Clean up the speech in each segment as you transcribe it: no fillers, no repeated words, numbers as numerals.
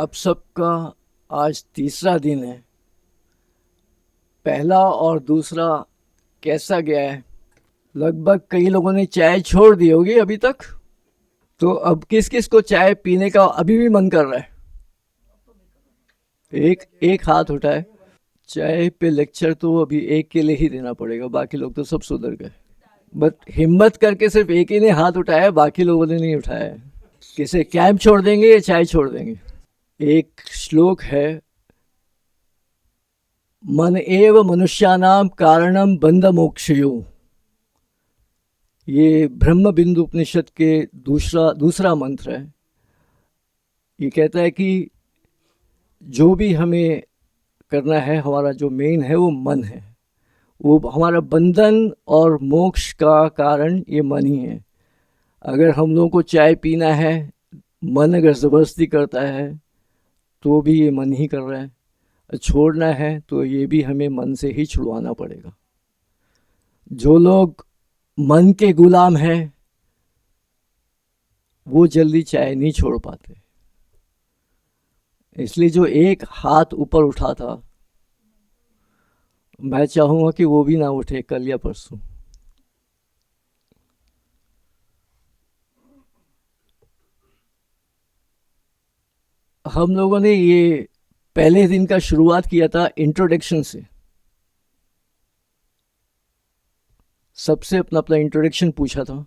आप सबका आज तीसरा दिन है। पहला और दूसरा कैसा गया है? लगभग कई लोगों ने चाय छोड़ दी होगी अभी तक। तो अब किस किस को चाय पीने का अभी भी मन कर रहा है? एक एक हाथ उठाए। चाय पे लेक्चर तो अभी एक के लिए ही देना पड़ेगा, बाकी लोग तो सब सुधर गए। बट हिम्मत करके सिर्फ एक ही ने हाथ उठाया, बाकी लोगों ने नहीं उठाया है। किसे कैंप छोड़ देंगे या चाय छोड़ देंगे? एक श्लोक है, मन एव मनुष्यानाम कारणम बंध मोक्षयो। ये ब्रह्म बिंदु उपनिषद के दूसरा मंत्र है। ये कहता है कि जो भी हमें करना है, हमारा जो मेन है वो मन है। वो हमारा बंधन और मोक्ष का कारण ये मन ही है। अगर हम लोगों को चाय पीना है, मन अगर ज़बरदस्ती करता है तो भी ये मन ही कर रहा है। छोड़ना है तो ये भी हमें मन से ही छुड़वाना पड़ेगा। जो लोग मन के गुलाम हैं वो जल्दी चाय नहीं छोड़ पाते। इसलिए जो एक हाथ ऊपर उठा था, मैं चाहूंगा कि वो भी ना उठे कल या परसों। हम लोगों ने ये पहले दिन का शुरुआत किया था इंट्रोडक्शन से। सबसे अपना अपना इंट्रोडक्शन पूछा था,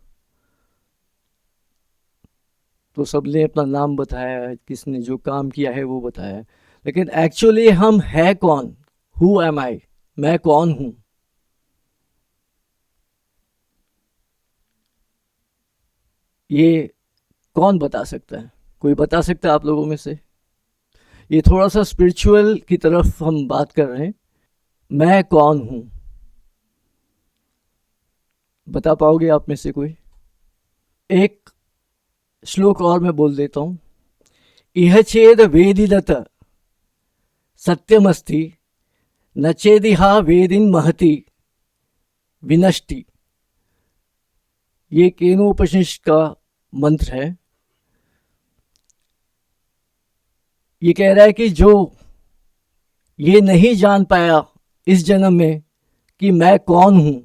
तो सबने अपना नाम बताया, किसने जो काम किया है वो बताया। लेकिन एक्चुअली हम है कौन? हु एम आई? मैं कौन हूं? ये कौन बता सकता है? कोई बता सकता है आप लोगों में से? ये थोड़ा सा स्पिरिचुअल की तरफ हम बात कर रहे हैं। मैं कौन हूं? बता पाओगे आप में से कोई? एक श्लोक और मैं बोल देता हूं। इह चेद वेदिदत सत्यमस्ति, न चेदिहा वेदिन महति विनष्टि। ये केनोपनिषद का मंत्र है। ये कह रहा है कि जो ये नहीं जान पाया इस जन्म में कि मैं कौन हूं,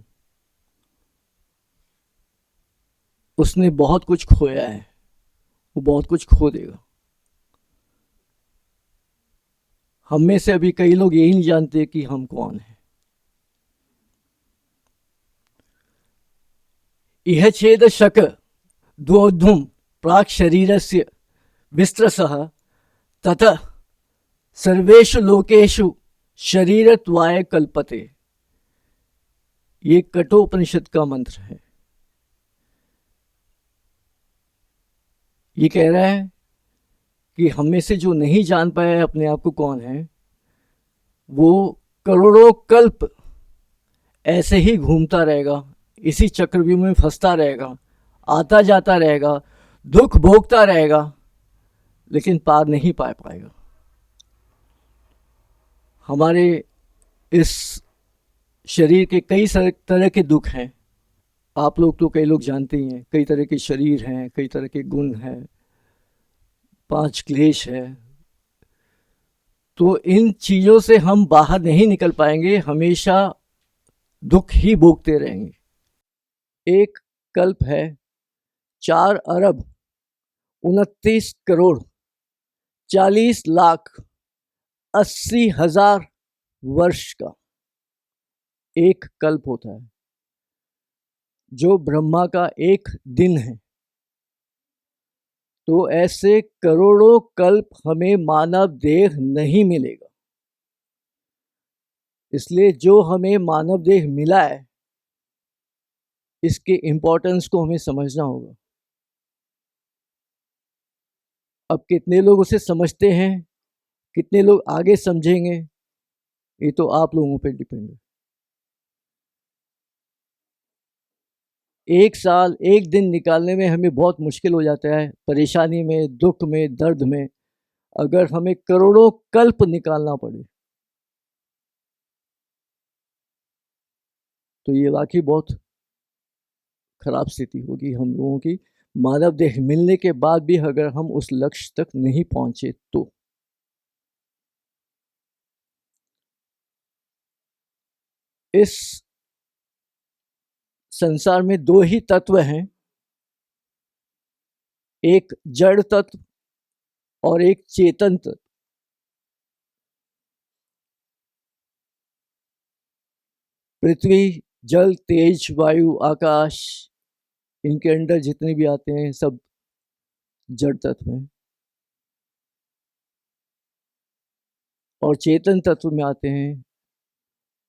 उसने बहुत कुछ खोया है, वो बहुत कुछ खो देगा। हम में से अभी कई लोग यही नहीं जानते कि हम कौन हैं। इह छेद शक द्वोद्धुम प्राक शरीरस्य विस्त्रसः ततः सर्वेषु लोकेषु शरीरत्वाय कल्पते। ये कठोपनिषद का मंत्र है। ये कह रहा है कि हम में से जो नहीं जान पाया अपने आप को कौन है, वो करोड़ों कल्प ऐसे ही घूमता रहेगा, इसी चक्रव्यूह में फंसता रहेगा, आता जाता रहेगा, दुख भोगता रहेगा, लेकिन पार नहीं पा पाएगा। हमारे इस शरीर के कई तरह के दुख हैं। आप लोग तो कई लोग जानते ही हैं, कई तरह के शरीर हैं, कई तरह के गुण हैं, 5 क्लेश है। तो इन चीज़ों से हम बाहर नहीं निकल पाएंगे, हमेशा दुख ही भोगते रहेंगे। एक कल्प है 4 अरब 29 करोड़ 40 लाख 80 हजार वर्ष का एक कल्प होता है, जो ब्रह्मा का एक दिन है। तो ऐसे करोड़ों कल्प हमें मानव देह नहीं मिलेगा। इसलिए जो हमें मानव देह मिला है, इसके इम्पोर्टेंस को हमें समझना होगा। अब कितने लोग उसे समझते हैं, कितने लोग आगे समझेंगे, ये तो आप लोगों पे डिपेंड है। एक साल एक दिन निकालने में हमें बहुत मुश्किल हो जाता है, परेशानी में, दुख में, दर्द में। अगर हमें करोड़ों कल्प निकालना पड़े तो ये वाकई बहुत खराब स्थिति होगी हम लोगों की। मानव देह मिलने के बाद भी अगर हम उस लक्ष्य तक नहीं पहुंचे तो इस संसार में दो ही तत्व हैं, एक जड़ तत्व और एक चेतन तत्व। पृथ्वी, जल, तेज, वायु, आकाश, इनके अंदर जितने भी आते हैं सब जड़ तत्व हैं। और चेतन तत्व में आते हैं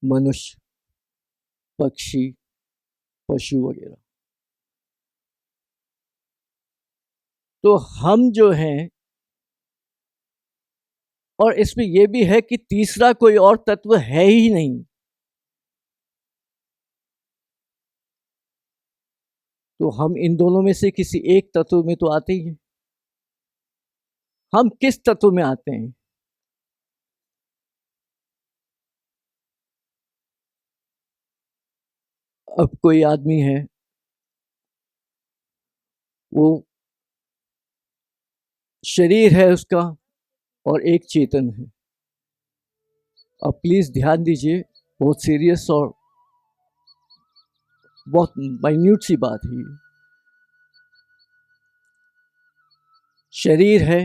मनुष्य, पक्षी, पशु वगैरह। तो हम जो हैं, और इसमें यह भी है कि तीसरा कोई और तत्व है ही नहीं। तो हम इन दोनों में से किसी एक तत्व में तो आते ही हैं। हम किस तत्व में आते हैं? अब कोई आदमी है, वो शरीर है उसका और एक चेतन है। अब प्लीज ध्यान दीजिए, बहुत सीरियस और बहुत माइन्यूट सी बात है। शरीर है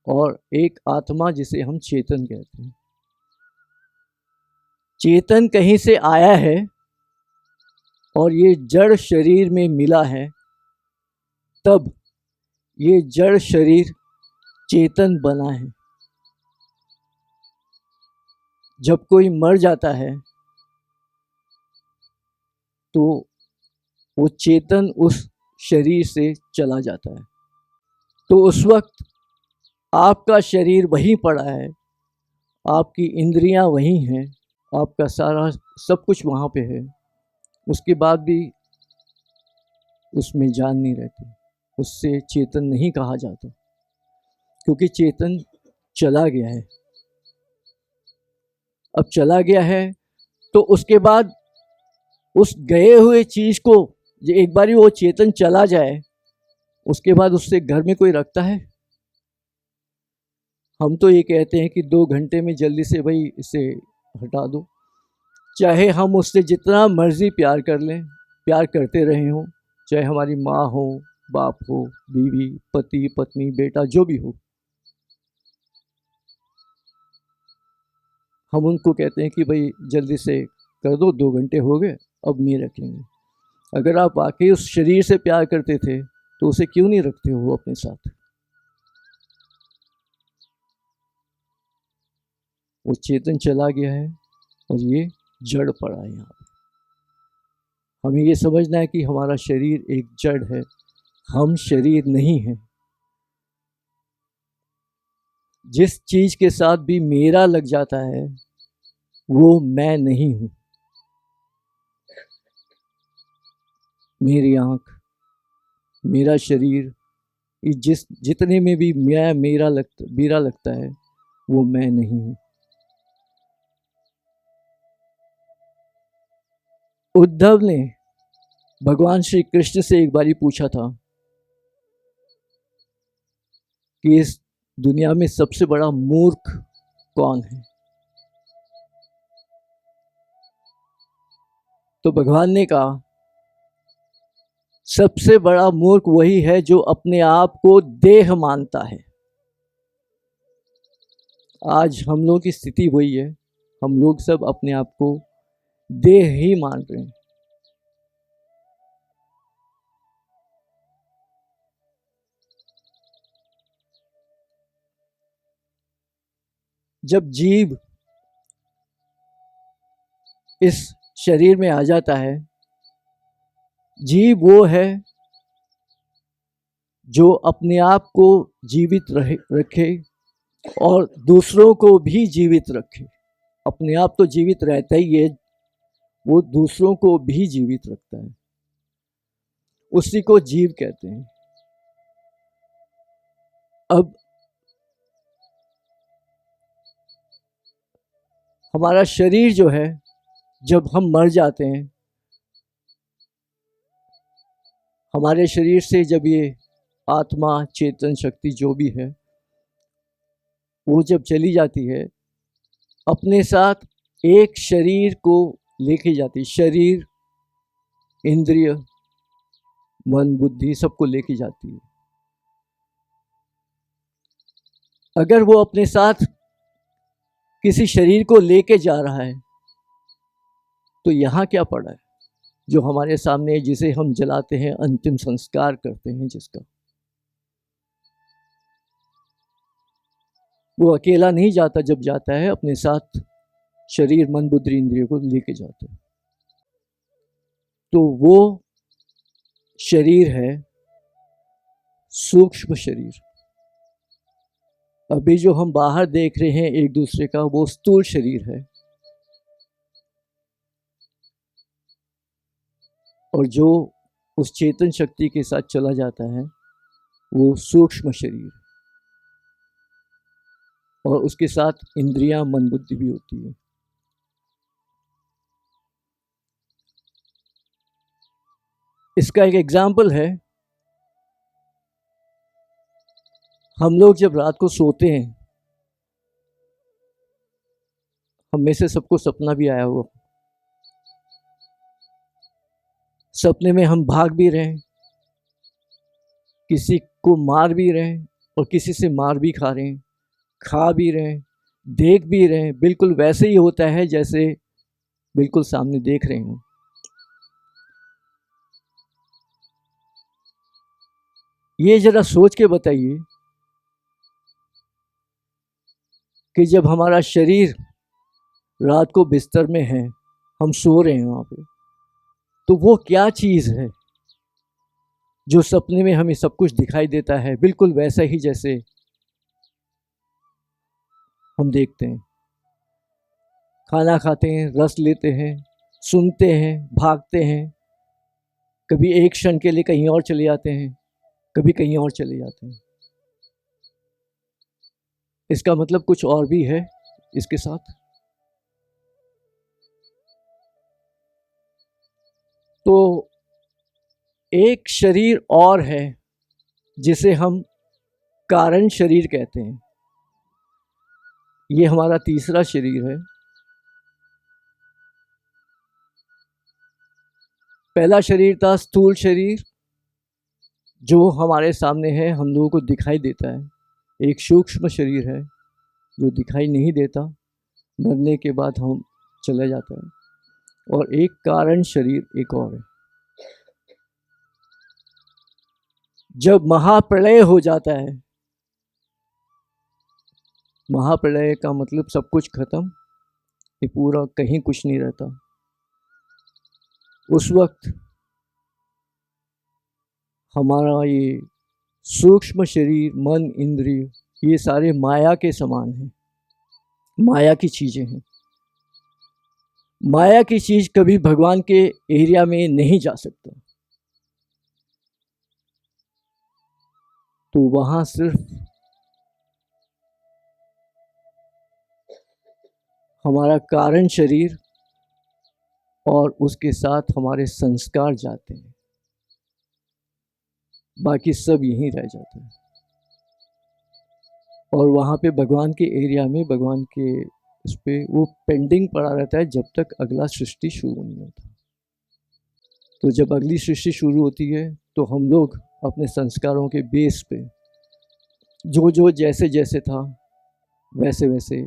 और एक आत्मा जिसे हम चेतन कहते हैं। चेतन कहीं से आया है और ये जड़ शरीर में मिला है, तब ये जड़ शरीर चेतन बना है। जब कोई मर जाता है तो वो चेतन उस शरीर से चला जाता है। तो उस वक्त आपका शरीर वहीं पड़ा है, आपकी इंद्रियां वहीं हैं, आपका सारा सब कुछ वहाँ पे है। उसके बाद भी उसमें जान नहीं रहती, उससे चेतन नहीं कहा जाता, क्योंकि चेतन चला गया है। अब चला गया है तो उसके बाद उस गए हुए चीज को, एक बारी वो चेतन चला जाए, उसके बाद उससे घर में कोई रखता है? हम तो ये कहते हैं कि 2 घंटे में जल्दी से भाई इसे हटा दो, चाहे हम उससे जितना मर्जी प्यार कर लें, प्यार करते रहे हों, चाहे हमारी माँ हो, बाप हो, बीवी, पति, पत्नी, बेटा, जो भी हो। हम उनको कहते हैं कि भाई जल्दी से कर दो, 2 घंटे हो गए, अब नहीं रखेंगे। अगर आप वाकई उस शरीर से प्यार करते थे तो उसे क्यों नहीं रखते हो अपने साथ? वो चेतन चला गया है और ये जड़ पड़ा है। यहाँ पे हमें ये समझना है कि हमारा शरीर एक जड़ है, हम शरीर नहीं हैं। जिस चीज के साथ भी मेरा लग जाता है वो मैं नहीं हूं। मेरी आंख, मेरा शरीर, जितने में भी मेरा लगता है वो मैं नहीं हूं। उद्धव ने भगवान श्री कृष्ण से एक बारी पूछा था कि इस दुनिया में सबसे बड़ा मूर्ख कौन है? तो भगवान ने कहा सबसे बड़ा मूर्ख वही है जो अपने आप को देह मानता है। आज हम लोग की स्थिति वही है, हम लोग सब अपने आप को देह ही मान रहे हैं। जब जीव इस शरीर में आ जाता है, जीव वो है जो अपने आप को जीवित रखे और दूसरों को भी जीवित रखे। अपने आप तो जीवित रहता ही है, वो दूसरों को भी जीवित रखता है, उसी को जीव कहते हैं। अब हमारा शरीर जो है, जब हम मर जाते हैं, हमारे शरीर से जब ये आत्मा, चेतन शक्ति जो भी है वो जब चली जाती है, अपने साथ एक शरीर को लेके जाती, शरीर, इंद्रिय, मन, बुद्धि सबको लेके जाती है। अगर वो अपने साथ किसी शरीर को लेके जा रहा है तो यहाँ क्या पड़ा है? जो हमारे सामने, जिसे हम जलाते हैं, अंतिम संस्कार करते हैं जिसका, वो अकेला नहीं जाता। जब जाता है अपने साथ शरीर, मन, बुद्धि, इंद्रियों को लेके जाता है। तो वो शरीर है सूक्ष्म शरीर। अभी जो हम बाहर देख रहे हैं एक दूसरे का, वो स्थूल शरीर है, और जो उस चेतन शक्ति के साथ चला जाता है वो सूक्ष्म शरीर, और उसके साथ इंद्रियां, मन, बुद्धि भी होती है। इसका एक एग्जाम्पल है, हम लोग जब रात को सोते हैं, हम में से सबको सपना भी आया होगा। सपने में हम भाग भी रहे हैं, किसी को मार भी रहे हैं, और किसी से मार भी खा रहे हैं, खा भी रहे हैं, देख भी रहे हैं। बिल्कुल वैसे ही होता है जैसे बिल्कुल सामने देख रहे हैं। ये जरा सोच के बताइए कि जब हमारा शरीर रात को बिस्तर में है, हम सो रहे हैं वहाँ पे, तो वो क्या चीज़ है जो सपने में हमें सब कुछ दिखाई देता है, बिल्कुल वैसा ही जैसे हम देखते हैं। खाना खाते हैं, रस लेते हैं, सुनते हैं, भागते हैं, कभी एक क्षण के लिए कहीं और चले जाते हैं, कभी कहीं और चले जाते हैं। इसका मतलब कुछ और भी है इसके साथ। तो एक शरीर और है जिसे हम कारण शरीर कहते हैं। ये हमारा तीसरा शरीर है। पहला शरीर था स्थूल शरीर, जो हमारे सामने है, हम लोगों को दिखाई देता है। एक सूक्ष्म शरीर है जो दिखाई नहीं देता, मरने के बाद हम चला जाता है। और एक कारण शरीर एक और है। जब महाप्रलय हो जाता है, महाप्रलय का मतलब सब कुछ खत्म, ये पूरा, कहीं कुछ नहीं रहता, उस वक्त हमारा ये सूक्ष्म शरीर, मन, इंद्रिय, ये सारे माया के समान हैं, माया की चीजें हैं। माया की चीज कभी भगवान के एरिया में नहीं जा सकता। तो वहां सिर्फ हमारा कारण शरीर और उसके साथ हमारे संस्कार जाते हैं, बाकी सब यहीं रह जाता है। और वहाँ पे भगवान के एरिया में, भगवान के उस पर वो पेंडिंग पड़ा रहता है जब तक अगला सृष्टि शुरू नहीं होता। तो जब अगली सृष्टि शुरू होती है तो हम लोग अपने संस्कारों के बेस पे जो जो जैसे जैसे था वैसे वैसे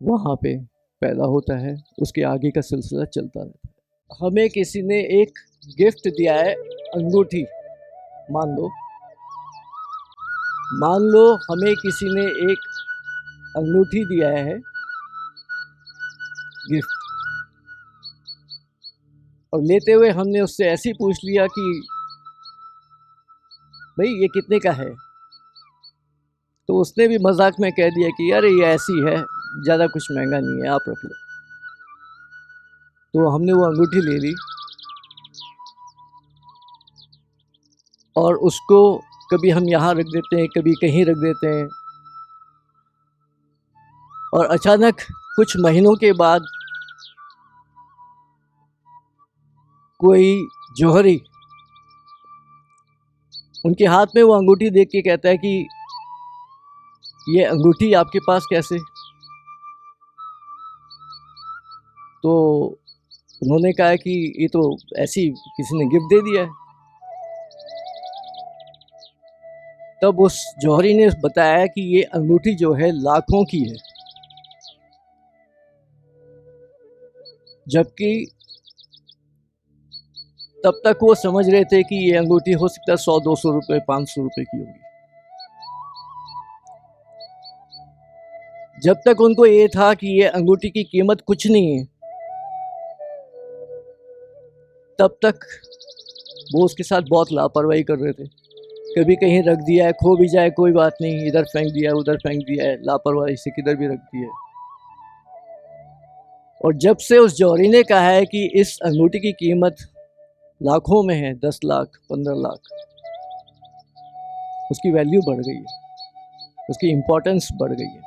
वहाँ पे पैदा होता है, उसके आगे का सिलसिला चलता रहता है। हमें किसी ने एक गिफ्ट दिया है, अंगूठी। मान लो हमें किसी ने एक अंगूठी दिया है गिफ्ट, और लेते हुए हमने उससे ऐसे ही पूछ लिया कि भाई ये कितने का है। तो उसने भी मजाक में कह दिया कि अरे ये ऐसी है, ज़्यादा कुछ महंगा नहीं है, आप रख लो। तो हमने वो अंगूठी ले ली और उसको कभी हम यहाँ रख देते हैं, कभी कहीं रख देते हैं, और अचानक कुछ महीनों के बाद कोई जौहरी उनके हाथ में वो अंगूठी देख के कहता है कि ये अंगूठी आपके पास कैसे। तो उन्होंने कहा कि ये तो ऐसी किसी ने गिफ्ट दे दिया है। तब उस जौहरी ने बताया कि ये अंगूठी जो है लाखों की है, जबकि तब तक वो समझ रहे थे कि ये अंगूठी हो सकता है 100-200 रुपये 500 रुपये की होगी। जब तक उनको ये था कि ये अंगूठी की कीमत कुछ नहीं है, तब तक वो उसके साथ बहुत लापरवाही कर रहे थे। कभी कहीं रख दिया है, खो भी जाए कोई बात नहीं, इधर फेंक दिया है, उधर फेंक दिया है, लापरवाही से किधर भी रख दिया है। और जब से उस जौहरी ने कहा है कि इस अंगूठी की कीमत लाखों में है, 10 लाख 15 लाख, उसकी वैल्यू बढ़ गई है, उसकी इम्पोर्टेंस बढ़ गई है।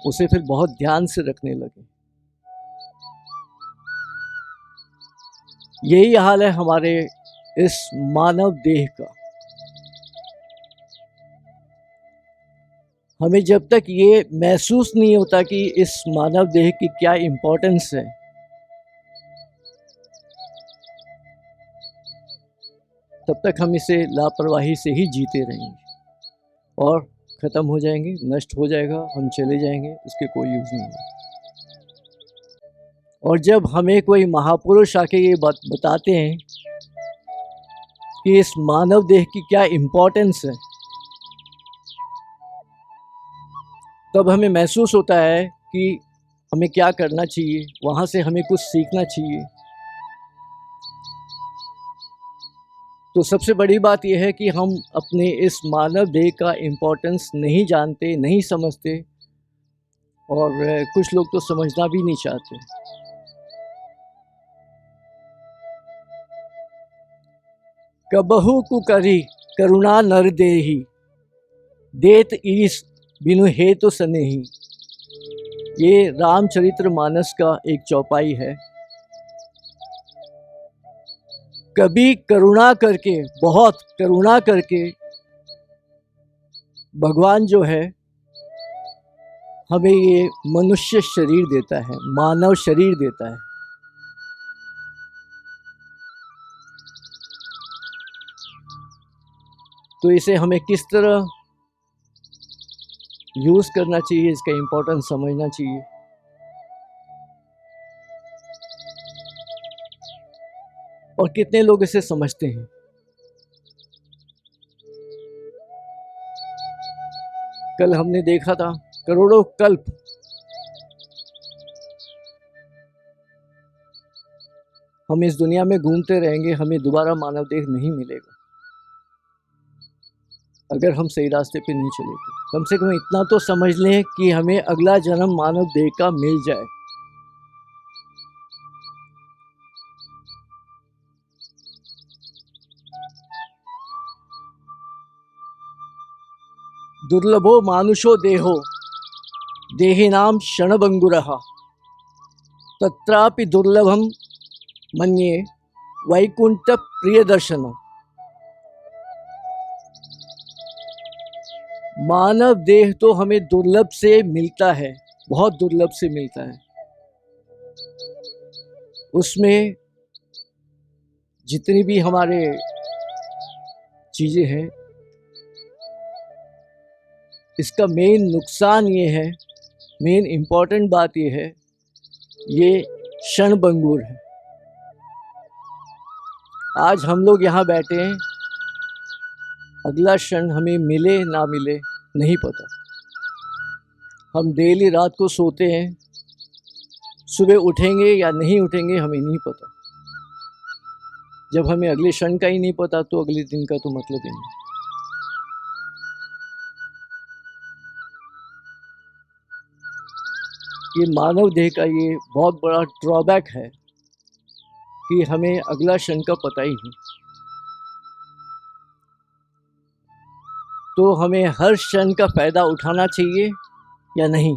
उसे फिर बहुत ध्यान से रखने लगे। यही हाल है हमारे इस मानव देह का। हमें जब तक ये महसूस नहीं होता कि इस मानव देह की क्या इम्पोर्टेंस है, तब तक हम इसे लापरवाही से ही जीते रहेंगे और ख़त्म हो जाएंगे, नष्ट हो जाएगा, हम चले जाएंगे, उसके कोई यूज़ नहीं है। और जब हमें कोई महापुरुष आके ये बात बताते हैं कि इस मानव देह की क्या इम्पोर्टेंस है, तब हमें महसूस होता है कि हमें क्या करना चाहिए, वहाँ से हमें कुछ सीखना चाहिए। तो सबसे बड़ी बात यह है कि हम अपने इस मानव देह का इम्पोर्टेंस नहीं जानते, नहीं समझते, और कुछ लोग तो समझना भी नहीं चाहते। कबहू कु करी करुणा नर देही, देत ईस बिनु हेतु सनेही। ये रामचरितमानस का एक चौपाई है। कभी करुणा करके, बहुत करुणा करके भगवान जो है हमें ये मनुष्य शरीर देता है, मानव शरीर देता है। तो इसे हमें किस तरह यूज़ करना चाहिए, इसका इम्पोर्टेंस समझना चाहिए। और कितने लोग इसे समझते हैं। कल हमने देखा था करोड़ों कल्प हम इस दुनिया में घूमते रहेंगे, हमें दोबारा मानव देह नहीं मिलेगा अगर हम सही रास्ते पे नहीं चले तो। कम से कम इतना तो समझ लें कि हमें अगला जन्म मानव देह का मिल जाए। दुर्लभो मानुषो देहो देहिनाम क्षणभंगुरः, तत्रापि दुर्लभम मन्ये वैकुंठ प्रियदर्शनम। मानव देह तो हमें दुर्लभ से मिलता है, बहुत दुर्लभ से मिलता है। उसमें जितनी भी हमारे चीज़ें हैं, इसका मेन नुकसान ये है, मेन इम्पॉर्टेंट बात ये है, ये क्षणभंगुर है। आज हम लोग यहाँ बैठे हैं, अगला क्षण हमें मिले ना मिले नहीं पता। हम डेली रात को सोते हैं, सुबह उठेंगे या नहीं उठेंगे हमें नहीं पता। जब हमें अगले क्षण का ही नहीं पता तो अगले दिन का तो मतलब ही नहीं। ये मानव देह का ये बहुत बड़ा ड्रॉबैक है कि हमें अगला क्षण का पता ही नहीं। तो हमें हर क्षण का फ़ायदा उठाना चाहिए या नहीं?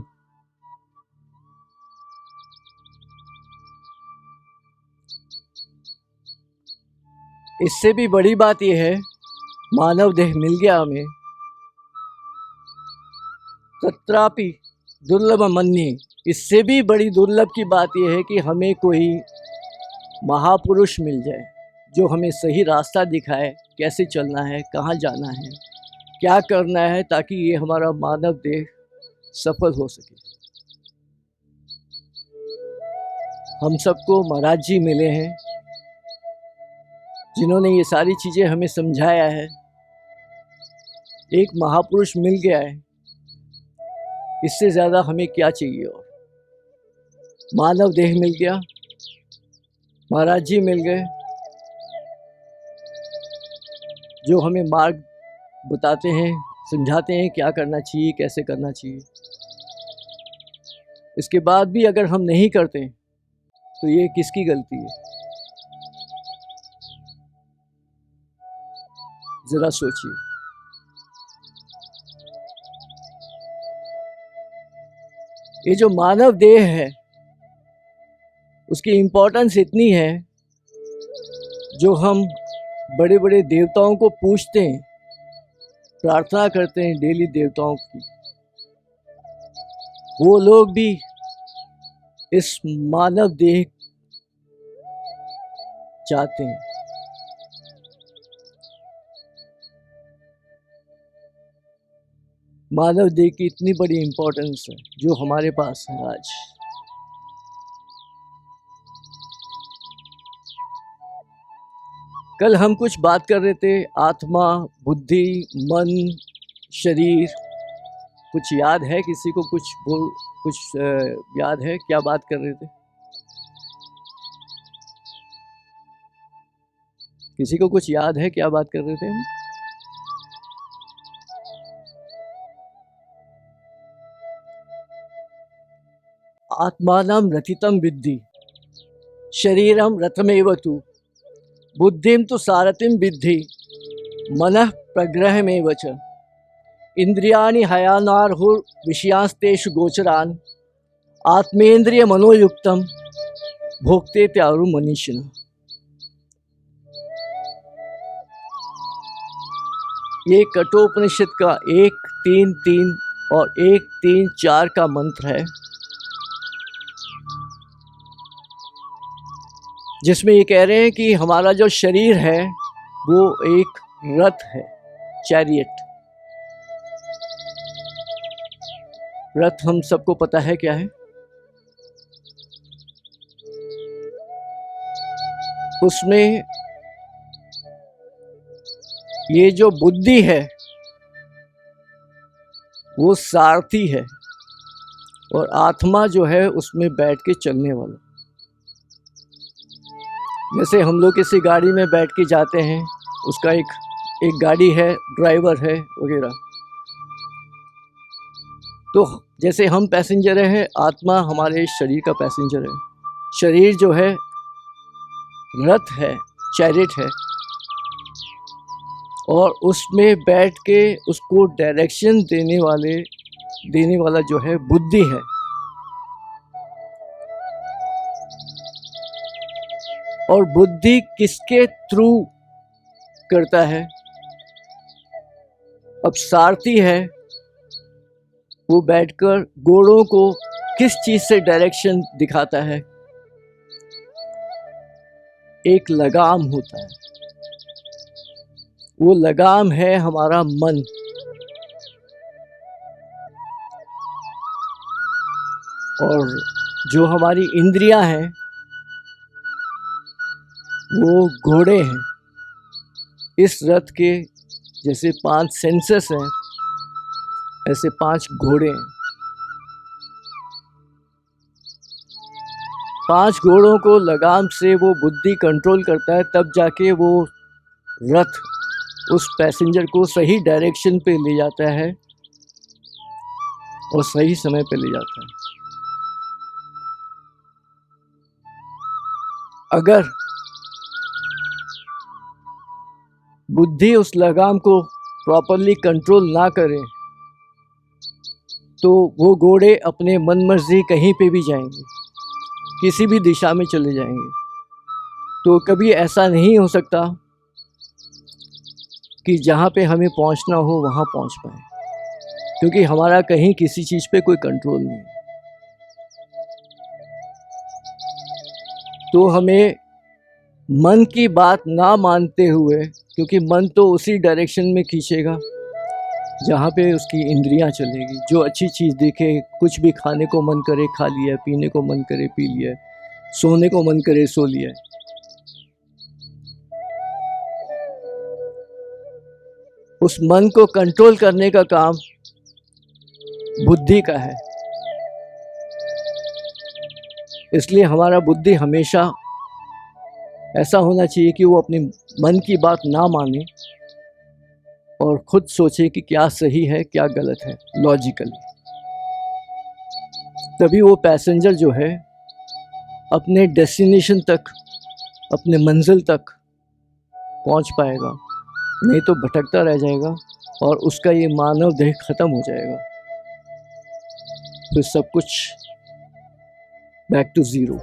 इससे भी बड़ी बात यह है, मानव देह मिल गया हमें, तत्रापि दुर्लभ मन्ये, इससे भी बड़ी दुर्लभ की बात यह है कि हमें कोई महापुरुष मिल जाए जो हमें सही रास्ता दिखाए, कैसे चलना है, कहाँ जाना है, क्या करना है, ताकि ये हमारा मानव देह सफल हो सके। हम सबको महाराज जी मिले हैं जिन्होंने ये सारी चीज़ें हमें समझाया है। एक महापुरुष मिल गया है, इससे ज़्यादा हमें क्या चाहिए। और मानव देह मिल गया, महाराज जी मिल गए जो हमें मार्ग बताते हैं, समझाते हैं क्या करना चाहिए, कैसे करना चाहिए। इसके बाद भी अगर हम नहीं करते तो ये किसकी गलती है? ज़रा सोचिए। ये जो मानव देह है उसकी इम्पोर्टेंस इतनी है, जो हम बड़े बड़े देवताओं को पूजते हैं, प्रार्थना करते हैं डेली देवताओं की, वो लोग भी इस मानव देह चाहते हैं। मानव देह की इतनी बड़ी इम्पोर्टेंस है जो हमारे पास है आज। कल हम कुछ बात कर रहे थे, आत्मा, बुद्धि, मन, शरीर। कुछ याद है किसी को? कुछ याद है क्या बात कर रहे थे? किसी को कुछ याद है क्या बात कर रहे थे हम? आत्मानं रथितं विद्धि शरीरं रथमेव तु बुद्धिं तु सारथिं विद्धि मनः प्रग्रहमेव च इंद्रियाणि हयानार्हुर् विषयांस्तेषु गोचरान् आत्मेन्द्रिय मनोयुक्तं भोक्ते त्यारु मनीषिणः। ये कठोपनिषद का 1:3:3 और 1:3:4 का मंत्र है, जिसमें ये कह रहे हैं कि हमारा जो शरीर है वो एक रथ है, चैरियट। रथ हम सबको पता है क्या है। उसमें ये जो बुद्धि है वो सारथी है, और आत्मा जो है उसमें बैठ के चलने वाला। जैसे हम लोग किसी गाड़ी में बैठ के जाते हैं, उसका एक गाड़ी है, ड्राइवर है वगैरह। तो जैसे हम पैसेंजर हैं, आत्मा हमारे शरीर का पैसेंजर है। शरीर जो है रथ है, चैरिट है, और उसमें बैठ के उसको डायरेक्शन देने वाला जो है बुद्धि है। और बुद्धि किसके थ्रू करता है? अब सारथी है, वो बैठकर घोड़ों को किस चीज से डायरेक्शन दिखाता है? एक लगाम होता है। वो लगाम है हमारा मन। और जो हमारी इंद्रियां हैं वो घोड़े हैं। इस रथ के जैसे 5 सेंसर्स हैं, ऐसे 5 घोड़े हैं। 5 घोड़ों को लगाम से वो बुद्धि कंट्रोल करता है, तब जाके वो रथ उस पैसेंजर को सही डायरेक्शन पे ले जाता है और सही समय पे ले जाता है। अगर बुद्धि उस लगाम को प्रॉपरली कंट्रोल ना करे तो वो घोड़े अपने मन मर्जी कहीं पे भी जाएंगे, किसी भी दिशा में चले जाएंगे। तो कभी ऐसा नहीं हो सकता कि जहाँ पे हमें पहुँचना हो वहाँ पहुँच पाए, क्योंकि हमारा कहीं किसी चीज़ पे कोई कंट्रोल नहीं है। तो हमें मन की बात ना मानते हुए, क्योंकि मन तो उसी डायरेक्शन में खींचेगा जहाँ पे उसकी इंद्रियां चलेगी। जो अच्छी चीज़ देखे, कुछ भी खाने को मन करे खा लिया, पीने को मन करे पी लिया, सोने को मन करे सो लिया। उस मन को कंट्रोल करने का काम बुद्धि का है। इसलिए हमारा बुद्धि हमेशा ऐसा होना चाहिए कि वो अपने मन की बात ना माने और खुद सोचे कि क्या सही है क्या गलत है लॉजिकली। तभी वो पैसेंजर जो है अपने डेस्टिनेशन तक, अपने मंजिल तक पहुंच पाएगा, नहीं तो भटकता रह जाएगा और उसका ये मानव देह खत्म हो जाएगा, फिर सब कुछ बैक टू ज़ीरो।